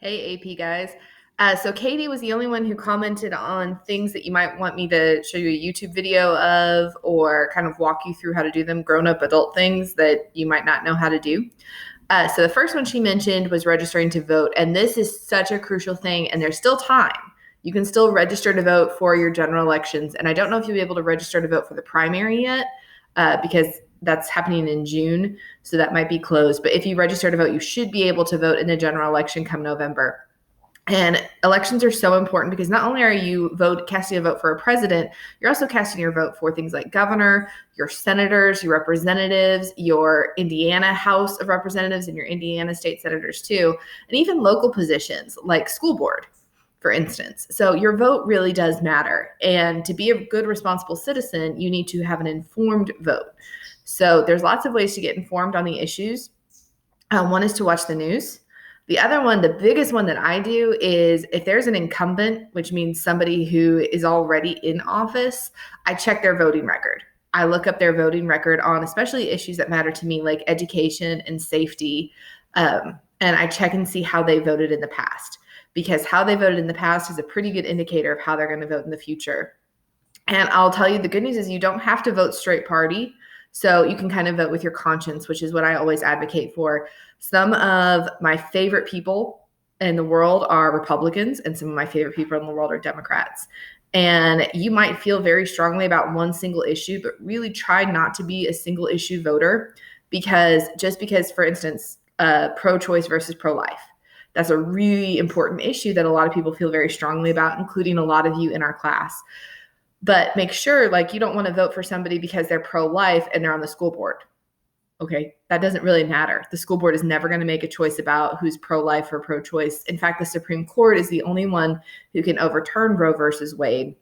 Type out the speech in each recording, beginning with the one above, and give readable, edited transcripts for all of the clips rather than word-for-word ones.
Hey, AP guys. So Katie was the only one who commented on things that you might want me to show you a YouTube video of or kind of walk you through how to do them, grown-up adult things that you might not know how to do. So the first one she mentioned was registering to vote, and this is such a crucial thing, and there's still time. You can still register to vote for your general elections, and I don't know if you'll be able to register to vote for the primary yet because that's happening in June, so that might be closed. But if you register to vote, you should be able to vote in the general election come November. And elections are so important because not only are you casting a vote for a president, you're also casting your vote for things like governor, your senators, your representatives, your Indiana House of Representatives, and your Indiana state senators too, and even local positions like school board, for instance. So your vote really does matter. And to be a good, responsible citizen, you need to have an informed vote. So there's lots of ways to get informed on the issues. One is to watch the news. The other one, the biggest one that I do, is if there's an incumbent, which means somebody who is already in office, I check their voting record. I look up their voting record on especially issues that matter to me, like education and safety. And I check and see how they voted in the past, because how they voted in the past is a pretty good indicator of how they're going to vote in the future. And I'll tell you, the good news is you don't have to vote straight party. So you can kind of vote with your conscience, which is what I always advocate for. Some of my favorite people in the world are Republicans, and some of my favorite people in the world are Democrats. And you might feel very strongly about one single issue, but really try not to be a single issue voter, because, for instance, pro-choice versus pro-life, that's a really important issue that a lot of people feel very strongly about, including a lot of you in our class. But make sure, you don't want to vote for somebody because they're pro-life and they're on the school board. Okay, that doesn't really matter. The school board is never going to make a choice about who's pro-life or pro-choice. In fact, the Supreme Court is the only one who can overturn Roe versus Wade.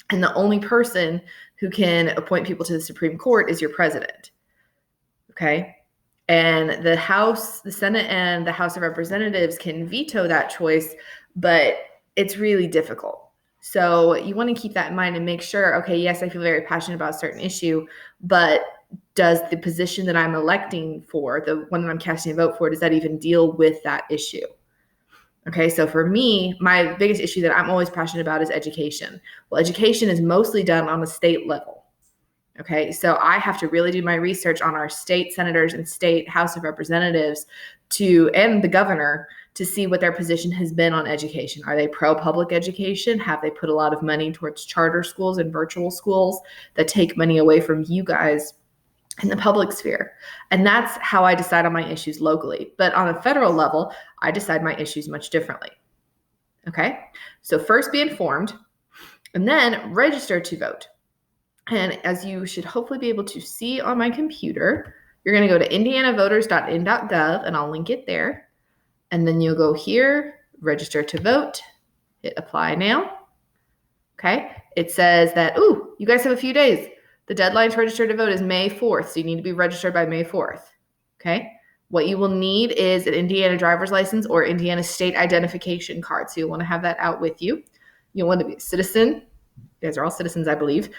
And the only person who can appoint people to the Supreme Court is your president. Okay? And the House, the Senate, and the House of Representatives can veto that choice, but it's really difficult. So you want to keep that in mind and make sure, okay, yes, I feel very passionate about a certain issue, but does the position that I'm electing for, the one that I'm casting a vote for, does that even deal with that issue? Okay, so for me, my biggest issue that I'm always passionate about is education. Well, education is mostly done on the state level. Okay, so I have to really do my research on our state senators and state House of Representatives and the governor to see what their position has been on education. Are they pro-public education? Have they put a lot of money towards charter schools and virtual schools that take money away from you guys in the public sphere? And that's how I decide on my issues locally. But on a federal level, I decide my issues much differently. Okay, so first be informed and then register to vote. And as you should hopefully be able to see on my computer, you're going to go to indianavoters.in.gov, and I'll link it there. And then you'll go here, register to vote, hit apply now. Okay, it says that, you guys have a few days. The deadline to register to vote is May 4th, so you need to be registered by May 4th. Okay, what you will need is an Indiana driver's license or Indiana state identification card. So you'll want to have that out with you. You'll want to be a citizen. You guys are all citizens, I believe.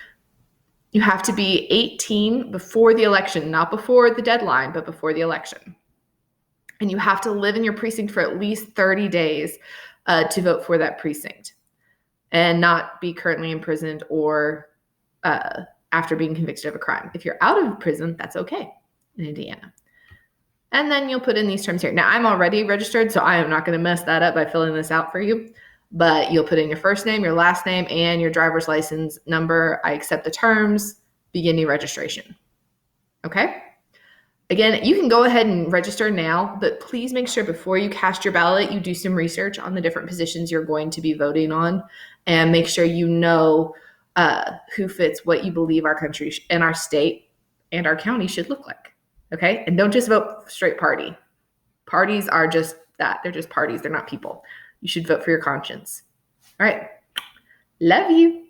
You have to be 18 before the election, not before the deadline, but before the election. And you have to live in your precinct for at least 30 days to vote for that precinct and not be currently imprisoned or after being convicted of a crime. If you're out of prison, that's okay in Indiana. And then you'll put in these terms here. Now, I'm already registered, so I am not going to mess that up by filling this out for you. But you'll put in your first name, your last name, and your driver's license number. I accept the terms, begin new registration. Okay? Again, you can go ahead and register now, but please make sure before you cast your ballot, you do some research on the different positions you're going to be voting on, and make sure you know who fits what you believe our country and our state and our county should look like. Okay? And don't just vote straight party. Parties are just that. They're just parties. They're not people. You should vote for your conscience. All right. Love you.